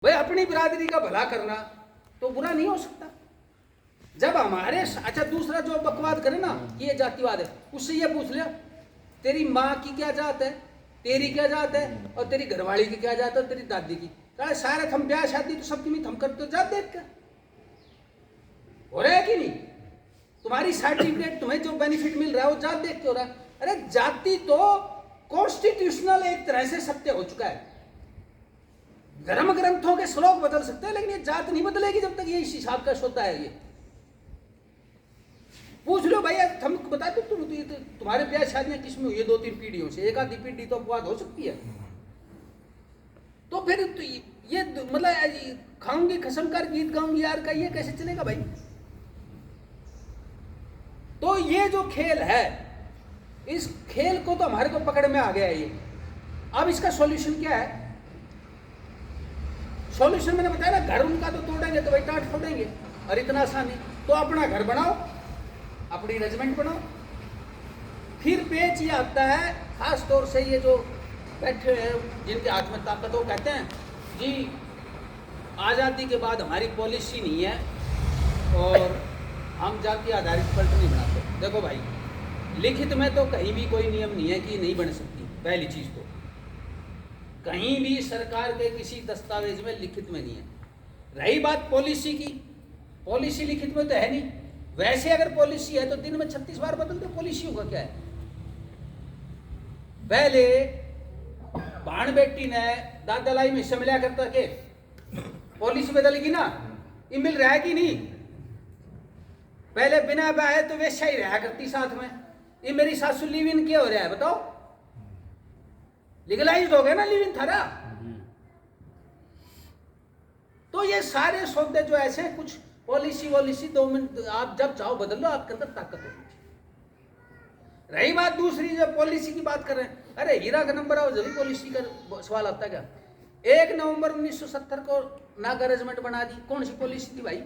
भाई अपनी बिरादरी का भला करना तो बुरा नहीं हो सकता। जब हमारे अच्छा दूसरा जो बकवाद करे ना कि ये जातिवाद है, उससे ये पूछ लिया तेरी माँ की क्या जात है, तेरी क्या जात है, और तेरी घरवाली की क्या जात है, तेरी दादी की। कहा सारे हम ब्याह शादी तो सबकी में हम करते हो, जात देख कर हो रहा है कि नहीं। तुम्हारी सर्टिफिकेट तुम्हें जो बेनिफिट मिल रहा है वो जात देख के हो रहा है। अरे जाति तो कॉन्स्टिट्यूशनल एक तरह से सत्य हो चुका है। धर्म ग्रंथों के श्लोक बदल सकते हैं लेकिन ये जात नहीं बदलेगी जब तक ये इस हिसाब का होता है। ये पूछ लो भैया, हम बता दो तुम्हारे ब्याह शादियां किसमें हुई है 2-3 पीढ़ियों से, एक आधी पीढ़ी तो अपवाद हो सकती है। तो फिर तो ये मतलब खाऊंगी कसम कर गीत गाऊंगी यार का ये कैसे चलेगा भाई। तो ये जो खेल है, इस खेल को तो हमारे को पकड़ में आ गया है ये। अब इसका सॉल्यूशन क्या है? सॉल्यूशन मैंने बताया ना, घर उनका तो तोड़ेंगे तो भाई टाट फोड़ेंगे, और इतना आसान नहीं। तो अपना घर बनाओ, अपनी रेजिमेंट बनाओ। फिर पेच ये आता है खास तौर से ये जो बैठे हैं जिनके हाथ में ताकत हो, कहते हैं जी आज़ादी के बाद हमारी पॉलिसी नहीं है और हम जाति आधारित पलट नहीं बनाते। देखो भाई, लिखित में तो कहीं भी कोई नियम नहीं है कि नहीं बन सकती। पहली चीज़ तो कहीं भी सरकार के किसी दस्तावेज में लिखित में नहीं है। रही बात पॉलिसी की, पॉलिसी लिखित में तो है नहीं। वैसे अगर पॉलिसी है तो दिन में 36 बार बदलते, पॉलिसी होगा क्या है। पहले भाण बेटी ने दादा लाई में हिस्सा मिला करता के पॉलिसी बदलेगी ना, ये मिल रहा है कि नहीं। पहले बिना ब्याह तो वैसा ही रहा करती साथ में। ये मेरी सासू लिव इन क्या हो रहा है बताओ, लीगलाइज्ड हो गया ना लिव इन थारा। तो ये सारे सौदे जो ऐसे कुछ पॉलिसी 2 मिनट आप जब चाहो बदल लो, आपके अंदर ताकत होगी। रही बात दूसरी, जब पॉलिसी की बात कर रहे हैं, अरे हीरा का नंबर आओ जब पॉलिसी का सवाल आता है क्या। 1 नवंबर 1970 को नागा रेजिमेंट बना दी, कौन सी पॉलिसी थी भाई।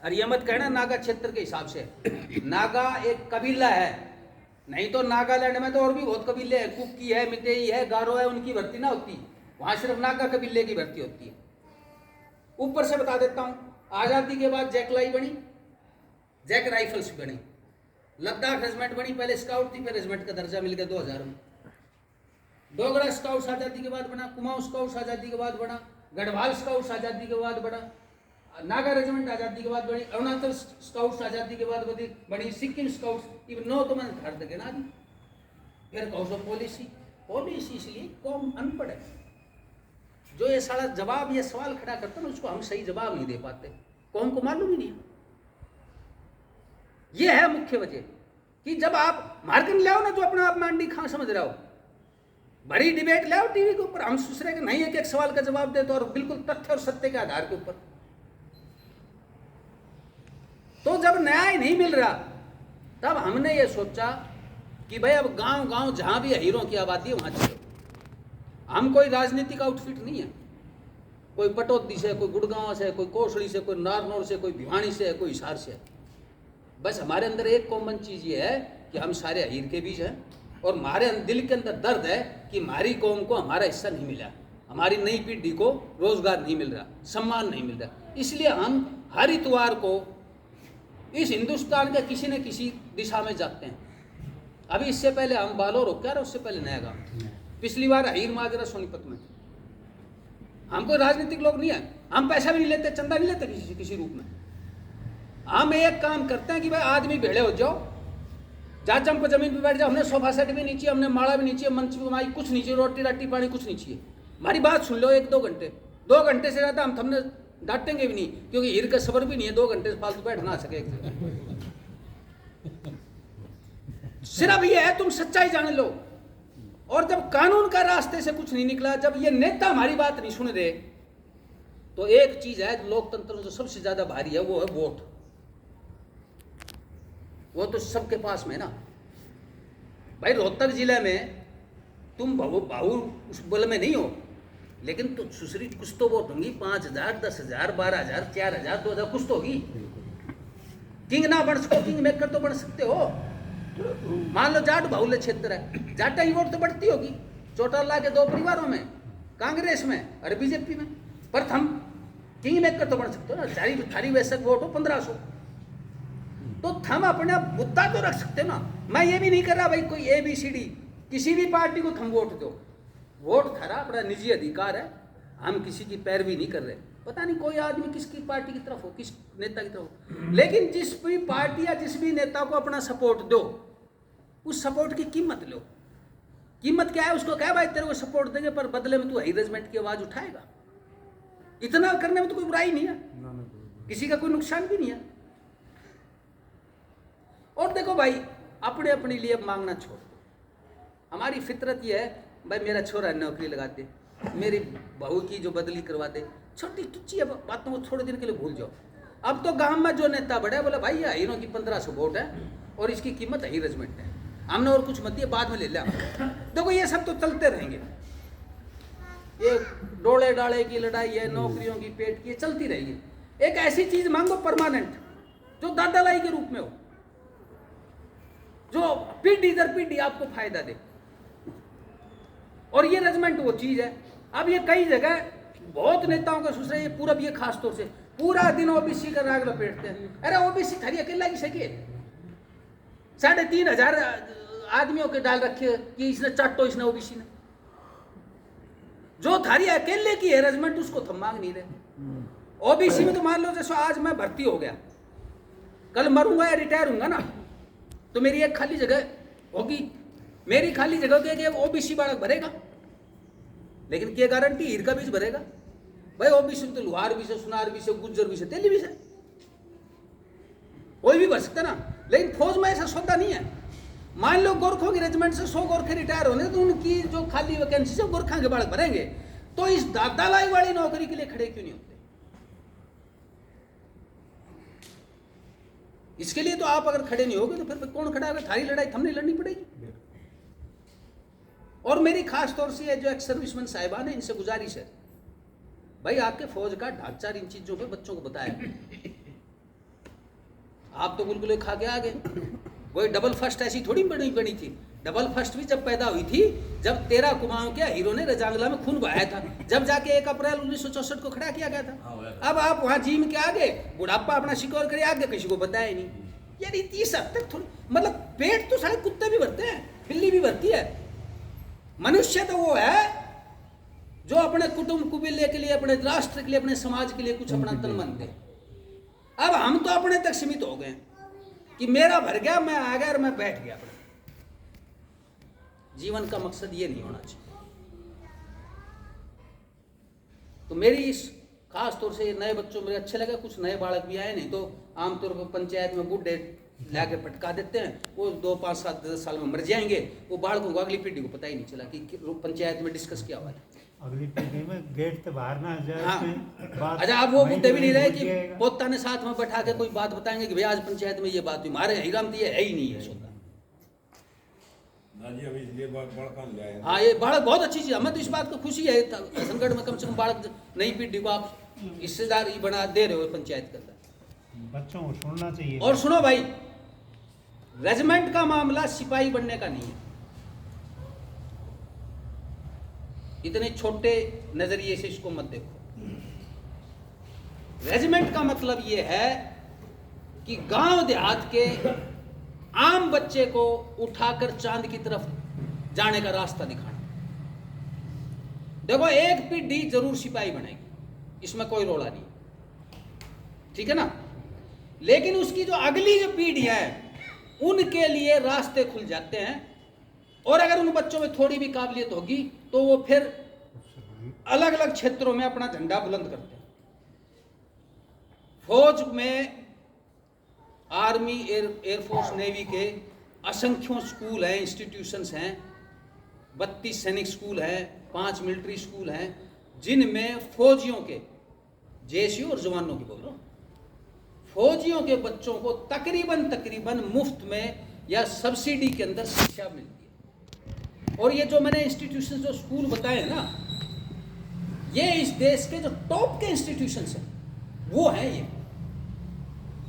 और ये मत कहना नागा क्षेत्र के हिसाब से, नागा एक कबीला है, नहीं तो नागालैंड में तो और भी बहुत कबीले हैं, कुकी है, मितेई है, गारो है, उनकी भर्ती ना होती। वहां सिर्फ नागा कबीले की भर्ती होती है। ऊपर से बता देता हूं, आजादी के बाद जैकलाई बनी, जैक राइफल्स बनी, लद्दाख रेजिमेंट बनी, पहले स्काउट थी फिर रेजिमेंट का दर्जा मिल गया 2000 में। डोगरा स्काउट्स आजादी के बाद बना, कुमाऊं स्काउट्स आजादी के बाद बना, गढ़वाल स्काउट्स आजादी के बाद बना, नागा रेजिमेंट आजादी के बाद बनी, अरुणाचल स्काउट्स आजादी के बाद बनी, सिक्किम स्काउट्स, इवन 9 तो मैंने घर तक गिना दी। फिर कहो पॉलिसी, पॉलिसी इसलिए कौन अनपढ़ है, जो ये सारा जवाब ये सवाल खड़ा करता है ना उसको हम सही जवाब नहीं दे पाते, कौन को मालूम ही नहीं। ये है मुख्य वजह कि जब आप मार्केट ले आओ ना, जो अपना आप मांडी खां समझ रहे हो, बड़ी डिबेट ले आओ टीवी के ऊपर, हम दूसरे के नहीं एक सवाल का जवाब देते और बिल्कुल तथ्य और सत्य के आधार के ऊपर। तो जब न्याय नहीं मिल रहा तब हमने ये सोचा कि भाई अब गांव गांव जहां भी हीरों की आबादी है वहां चलो। हम कोई राजनीतिक आउटफिट नहीं है, कोई पटौदी से, कोई गुड़गांव से, कोई कोसड़ी से, कोई नारनौल से, कोई भिवानी से, कोई हिसार से। बस हमारे अंदर एक कॉमन चीज ये है कि हम सारे हीर के बीच हैं और हमारे दिल के अंदर दर्द है कि हमारी कौम को हमारा हिस्सा नहीं मिला, हमारी नई पीढ़ी को रोजगार नहीं मिल रहा, सम्मान नहीं मिल रहा। इसलिए हम हर इतवार को इस हिंदुस्तान के किसी न किसी दिशा में जाते हैं। अभी इससे पहले हम बालोर हो क्या, उससे पहले नया गांव, पिछली बार हीर माजरा सोनीपत में। हम कोई राजनीतिक लोग नहीं है, हम पैसा भी नहीं लेते, चंदा नहीं लेते किसी रूप में। हम एक काम करते हैं कि भाई आदमी भेड़े हो जाओ, जहाँ चंप जमीन पे बैठ जाओ, हमने सोफा सेट भी नहीं चाहिए, हमने माड़ा भी नहीं चाहिए, मंच हमारी कुछ नहीं चाहिए, रोटी राटी पानी कुछ नहीं चाहिए। हमारी बात सुन लो 1-2 घंटे, 2 घंटे से ज़्यादा हम हमने डांटेंगे भी नहीं, क्योंकि हीर का सबर भी नहीं है 2 घंटे से फालतू बैठ ना सके एक जगह। सिर्फ ये है तुम सच्चाई जान लो। और जब कानून का रास्ते से कुछ नहीं निकला, जब ये नेता हमारी बात नहीं सुन रहे, तो एक चीज है लोकतंत्र में जो सबसे ज्यादा भारी है वो है वोट। वो तो सबके पास में ना भाई। रोहतक जिले में तुम बाहू उस बल में नहीं हो, लेकिन तो सुसरी कुछ तो वोट होंगी, 5000, 10,000, 12,000, 4,000, 2,000 कुछ तो होगी। किंग ना बन सको, किंग मेकर तो बन सकते हो। मान लो जाट बाहुल्य क्षेत्र है, जाटा की वोट तो बढ़ती होगी। चौटाला के 2 परिवारों में कांग्रेस में और बीजेपी में, पर हम किंग मेकर तो बन सकते हो ना, थारी वैसे वोट हो 1500, तो हम अपना मुद्दा तो रख सकते ना। मैं ये भी नहीं कर रहा भाई कोई ABCD किसी भी पार्टी को हम वोट दो, वोट थारा अपना निजी अधिकार है, हम किसी की पैरवी नहीं कर रहे। पता नहीं कोई आदमी किसकी पार्टी की तरफ हो, किस नेता की तरफ हो, लेकिन जिस भी पार्टी या जिस भी नेता को अपना सपोर्ट दो, उस सपोर्ट की कीमत लो। कीमत क्या है, उसको क्या भाई तेरे को सपोर्ट देंगे पर बदले में तू हैरेसमेंट की आवाज उठाएगा। इतना करने में तो कोई बुराई नहीं है, किसी का कोई नुकसान भी नहीं है। और देखो भाई अपने अपने लिए मांगना छोड़ दो। हमारी फितरत ये है भाई मेरा छोरा नौकरी लगा दे, मेरी बहू की जो बदली करवा दे, छोटी टुच्ची बातों को थोड़े दिन के लिए भूल जाओ। अब तो गांव में जो नेता बढ़ा बोला भाई ये हीरो की 1500 वोट है और इसकी कीमत हैरेसमेंट है, हमने और कुछ मत दिया, बाद में ले लिया। देखो ये सब तो चलते रहेंगे, ये डोले डाले की लड़ाई है, नौकरियों की पेट की चलती रहेगी। एक ऐसी चीज मांगो परमानेंट जो दादालाई के रूप में हो, जो पीढ़ी दर पीढ़ी आपको फायदा दे। और ये रेजमेंट वो चीज है। अब ये कई जगह बहुत नेताओं का सोच रहे हैं, पूरा ये खास तौर से पूरा दिन OBC का राग लपेटते हैं। अरे OBC थारी अकेला की सके 3,500 आदमियों के डाल रखे कि इसने चाटो, इसने OBC ने, जो थारी अकेले की हैरेसमेंट उसको थम मांग नहीं रहे। OBC में तो मान लो जैसे आज मैं भर्ती हो गया, कल मरूंगा या रिटायर होऊंगा ना, तो मेरी एक खाली जगह होगी, मेरी खाली जगह के OBC बालक भरेगा, लेकिन क्या गारंटी हीर का बीज भरेगा भाई? OBC तो लुहार भी से, सुनार भी से, गुज्जर भी से, तेली भी से, कोई भी भर सकता ना। लेकिन फौज में ऐसा सौदा नहीं है। मान लो गोरखों की रेजिमेंट से 100 गोरखे रिटायर होने, तो उनकी जो खाली वैकेंसी से गोरखा के बालक भरेंगे, तो इस दादालाई वाली नौकरी के लिए खड़े क्यों नहीं होते? इसके लिए तो आप अगर खड़े नहीं होगे तो फिर कौन खड़ा होगा? थारी लड़ाई हमने लड़नी पड़ेगी। और मेरी खास तौर से जो एक्स सर्विसमैन साहिबान है, इनसे गुजारिश है भाई आपके फौज का ढांचा इन चीजों पे बच्चों को बताया। आप तो बिल्कुल खा के आ गए। वही डबल फर्स्ट ऐसी थोड़ी बनी थी। डबल फर्स्ट भी जब पैदा हुई थी, जब 13 कुमाऊं के हीरो ने रजांगला में खून बहाया था, जब जाके 1 अप्रैल 1964 को खड़ा किया गया था। अब आप वहां जीम के आगे बुढ़ापा अपना शिकोर करे आगे, किसी को बताया नहीं यार। इस हद तक थोड़ी, मतलब पेट तो सारे कुत्ते भी भरते हैं, बिल्ली भी भरती है। मनुष्य तो वो है जो अपने कुटुंब कुबिले के लिए, अपने राष्ट्र के लिए, अपने समाज के लिए कुछ अपना तन मन दे। अब हम तो अपने तक सीमित हो गए कि मेरा भर गया, मैं आ गया और मैं बैठ गया। जीवन का मकसद ये नहीं होना चाहिए। तो मेरी इस खास तौर से नए बच्चों मेरे अच्छे लगे, कुछ नए बालक भी आए, नहीं तो आमतौर पर पंचायत में बूढ़े लाके पटका देते हैं, वो 2, 5, 7, 10 साल में मर जाएंगे। वो बालकों को, अगली पीढ़ी को पता ही नहीं चला कि पंचायत में डिस्कस क्या हुआ है। अगली पीढ़ी में गेट से बाहर ना जाए। हाँ। अच्छा, अब वो बूढ़े भी नहीं रहे कि पोता ने साथ में बैठा के कोई बात बताएंगे कि भैया आज पंचायत में ये बात हुई, हमारे हीराम तो ये है ही नहीं है सोता। हाँ, ये बालक बहुत अच्छी चीज, हमें तो इस बात को खुशी है हसनगढ़ में कम से कम बालक नई पीढ़ी को आप हिस्सेदारी बना दे रहे हो पंचायत के अंदर। बच्चों को सुनना चाहिए। और सुनो भाई, रेजिमेंट का मामला सिपाही बनने का नहीं है। इतने छोटे नजरिए से इसको मत देखो। रेजिमेंट का मतलब यह है कि गांव देहात के आम बच्चे को उठाकर चांद की तरफ जाने का रास्ता दिखाना। देखो, एक पीढ़ी जरूर सिपाही बनेगी, इसमें कोई रोड़ा नहीं, ठीक है ना। लेकिन उसकी जो अगली जो पीढ़ी है, उनके लिए रास्ते खुल जाते हैं। और अगर उन बच्चों में थोड़ी भी काबिलियत होगी तो वो फिर अलग अलग क्षेत्रों में अपना झंडा बुलंद करते हैं। फौज में, आर्मी, एयरफोर्स, नेवी के असंख्यों स्कूल हैं, इंस्टीट्यूशंस हैं। 32 सैनिक स्कूल हैं, 5 मिलिट्री स्कूल हैं, जिनमें फौजियों के, जेसी और जवानों की बोल रहा हूं, फौजियों के बच्चों को तकरीबन मुफ्त में या सब्सिडी के अंदर शिक्षा मिलती है। और ये जो मैंने इंस्टीट्यूशन, जो स्कूल बताए ना, ये इस देश के जो टॉप के इंस्टीट्यूशंस हैं वो हैं ये।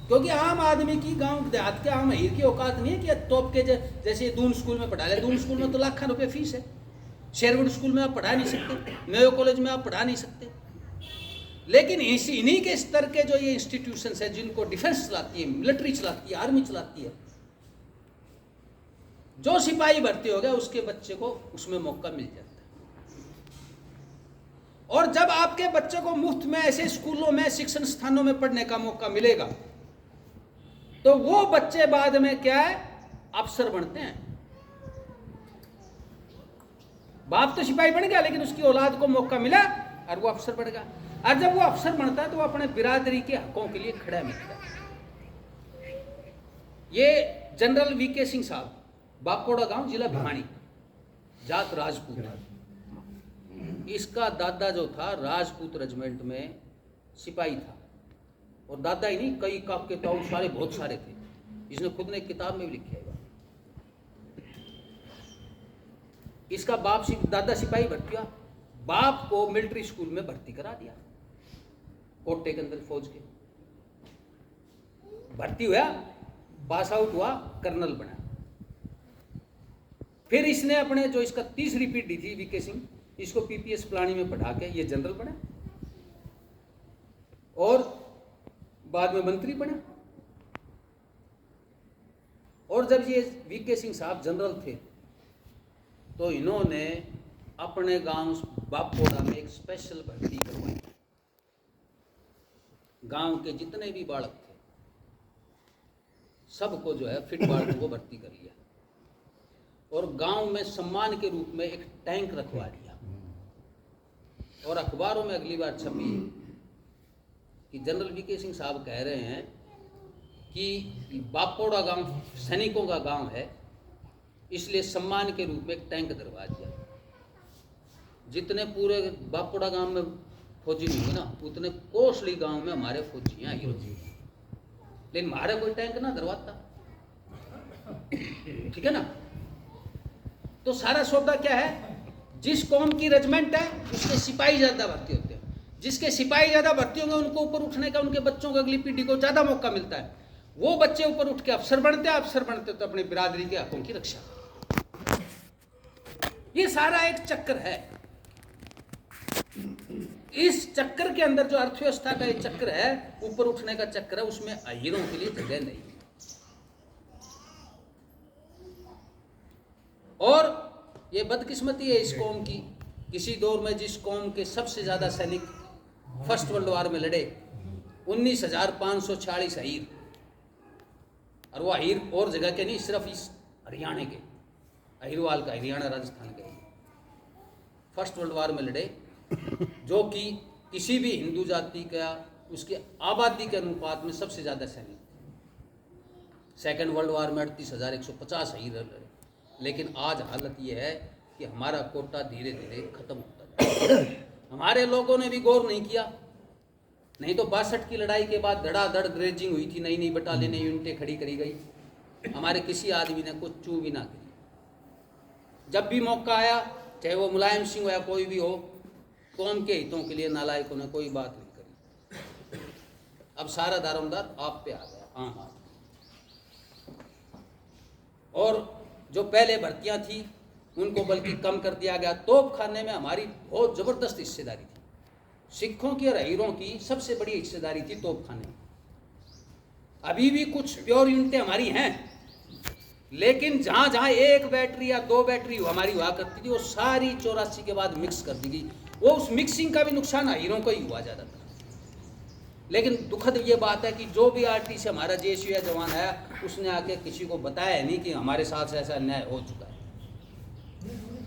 क्योंकि आम आदमी की, गांव देहात के आम हीर की औकात नहीं है कि टॉप के जैसे दून स्कूल में पढ़ा ले। दून स्कूल में तो लाखों रुपए फीस है, शेरवुड स्कूल में आप पढ़ा नहीं सकते, मेयो कॉलेज में आप पढ़ा नहीं सकते। लेकिन इन्हीं के स्तर के जो ये इंस्टीट्यूशंस है, जिनको डिफेंस चलाती है, मिलिट्री चलाती है, आर्मी चलाती है, जो सिपाही भर्ती हो गया उसके बच्चे को उसमें मौका मिल जाता है। और जब आपके बच्चे को मुफ्त में ऐसे स्कूलों में, शिक्षण स्थानों में पढ़ने का मौका मिलेगा, तो वो बच्चे बाद में क्या है, अफसर बनते हैं। बाप तो सिपाही बन गया, लेकिन उसकी औलाद को मौका मिला और वो अफसर बन गया। और जब वो अफसर बनता है तो वो अपने बिरादरी के हकों के लिए खड़ा मिलता है। ये जनरल वीके सिंह साहब, बापोड़ा गांव, जिला भिवानी, जात राजपूत। इसका दादा जो था राजपूत रेजिमेंट में सिपाही था, और दादा ही नहीं, कई काके ताऊ सारे बहुत सारे थे। इसने खुद ने एक किताब में भी लिखा है। इसका बाप दादा सिपाही भर्ती हुआ, बाप को मिलिट्री स्कूल में भर्ती करा दिया, कोटे के अंदर फौज के भर्ती हुआ, पास आउट हुआ, कर्नल बना। फिर इसने अपने जो इसका तीसरी पीढ़ी थी वीके सिंह, इसको पीपीएस प्लानी में पढ़ा के ये जनरल बना, और बाद में मंत्री बना। और जब ये वीके सिंह साहब जनरल थे तो इन्होंने अपने गांव बापोड़ा में एक स्पेशल भर्ती करवाई। गांव के जितने भी बालक थे सबको जो है फिट बालकों को भर्ती कर लिया, और गांव में सम्मान के रूप में एक टैंक रखवा दिया। और अखबारों में अगली बार छपी कि जनरल वीके सिंह साहब कह रहे हैं कि बापोड़ा गांव सैनिकों का गांव है, इसलिए सम्मान के रूप में एक टैंक दरवा दिया। जितने पूरे बापोड़ा गांव में फौजी नहीं हुए ना, उतने कोसली गांव में हमारे फौजियां ही होती, लेकिन हमारे कोई टैंक ना दरवाता। ठीक है ना। तो सारा सौदा क्या है, जिस कौम की रेजिमेंट है उसके सिपाही ज्यादा भर्ती होते हैं, जिसके सिपाही ज्यादा भर्ती होंगे उनको ऊपर उठने का, उनके बच्चों को, अगली पीढ़ी को ज्यादा मौका मिलता है। वो बच्चे ऊपर उठ के अफसर बनते हैं, अफसर बनते तो अपनी बिरादरी के हकों की रक्षा। ये सारा एक चक्र है। इस चक्कर के अंदर जो अर्थव्यवस्था का एक चक्र है, ऊपर उठने का चक्र है, उसमें अहीरों के लिए जगह नहीं। और ये बदकिस्मती है इस कौम की, किसी दौर में जिस कौम के सबसे ज्यादा सैनिक फर्स्ट वर्ल्ड वार में लड़े, 19,540 अहीर, और वो अहीर और जगह के नहीं, सिर्फ इस हरियाणा के, अहीरवाल का, हरियाणा राजस्थान के फर्स्ट वर्ल्ड वार में लड़े, जो कि किसी भी हिंदू जाति का उसके आबादी के अनुपात में सबसे ज्यादा सैनिक। सेकेंड वर्ल्ड वार में 38,150 अहीर लड़े। लेकिन आज हालत ये है कि हमारा कोटा धीरे धीरे खत्म होता है। हमारे लोगों ने भी गौर नहीं किया, नहीं तो 62 की लड़ाई के बाद धड़ाधड़ ग्रेजिंग हुई थी, नई नई बटालियन यूनिटें खड़ी करी गई, हमारे किसी आदमी ने कुछ चू भी ना की। जब भी मौका आया, चाहे वो मुलायम सिंह हो या कोई भी हो, कौम के हितों के लिए नालायकों ने कोई बात नहीं करी। अब सारा दारोमदार आप पे आ गया। हाँ। और जो पहले भर्तियां थी उनको बल्कि कम कर दिया गया। तोप खाने में हमारी बहुत जबरदस्त हिस्सेदारी थी, सिखों की और अहीरों की सबसे बड़ी हिस्सेदारी थी तोप खाने में। अभी भी कुछ प्योर यूनिटें हमारी हैं, लेकिन जहां जहां एक बैटरी या 2 बैटरी हमारी हुआ करती थी, वो सारी 84 के बाद मिक्स कर दी गई। वो उस मिक्सिंग का भी नुकसान अहीरों को ही हुआ ज्यादा था। लेकिन दुखद ये बात है कि जो भी आरटी से हमारा जेसीयू या जवान आया, उसने आके किसी को बताया नहीं कि हमारे साथ ऐसा अन्याय हो चुका है।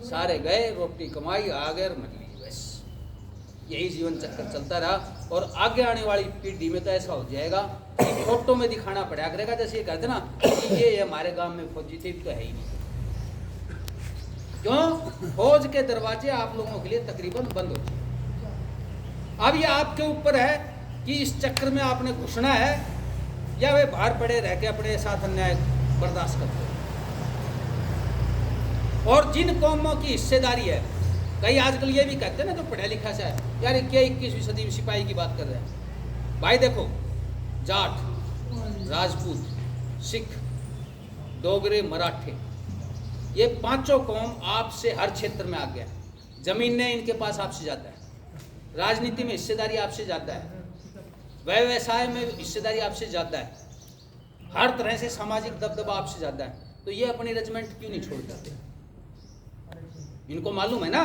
सारे गए, रोटी कमाई, आ गए, मर ली, बस यही जीवन चक्कर चलता रहा। और आगे आने वाली पीढ़ी में तो ऐसा हो जाएगा कि फोटो में दिखाना पड़ा करेगा, जैसे ये कहते ना कि ये हमारे गांव में फौजी थे, तो है ही नहीं। क्यों? फौज के दरवाजे आप लोगों के लिए तकरीबन बंद हो चुके। अब ये आपके ऊपर है कि इस चक्कर में आपने घुसना है या वे बाहर पड़े रह के अपने साथ अन्याय बर्दाश्त करते हैं। और जिन कौमों की हिस्सेदारी है, कई आजकल ये भी कहते हैं ना, जो पढ़ा लिखा सा है, यार क्या 21वीं सदी में सिपाही की बात कर रहे हैं। भाई देखो, जाट, राजपूत, सिख, डोगरे, मराठे, ये 5 कौम आपसे हर क्षेत्र में आ गया। जमीनें इनके पास आपसे ज़्यादा है, राजनीति में हिस्सेदारी आपसे ज़्यादा है, व्यवसाय में हिस्सेदारी आपसे ज़्यादा है, हर तरह से सामाजिक दबदबा आपसे ज़्यादा है, तो ये अपनी रेजिमेंट क्यों नहीं छोड़ देते? इनको मालूम है ना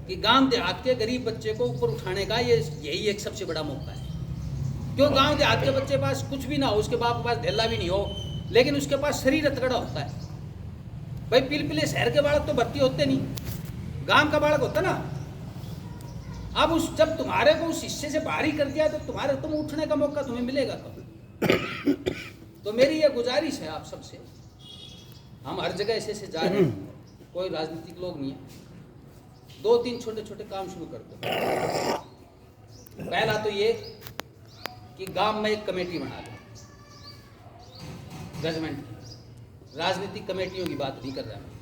कि गांव देहात के गरीब बच्चे को ऊपर उठाने का यही एक सबसे बड़ा मौका है। क्यों? गांव देहात के बच्चे पास कुछ भी ना हो, उसके बाप के पास ढेला भी नहीं हो, लेकिन उसके पास शरीर तगड़ा होता है। भाई पिलपिले शहर के बालक तो भर्ती होते नहीं, गांव का बालक होता ना। अब उस जब तुम्हारे को उस हिस्से से बाहर ही कर दिया तो तुम उठने का मौका तुम्हें मिलेगा कब? तो मेरी ये गुजारिश है आप सबसे, हम हर जगह ऐसे जा रहे हैं, कोई राजनीतिक लोग नहीं है, 2-3 छोटे छोटे काम शुरू करते हैं। पहला तो ये कि गांव में एक कमेटी बना लो रेजिमेंट की। राजनीतिक कमेटियों की बात नहीं कर रहा मैं,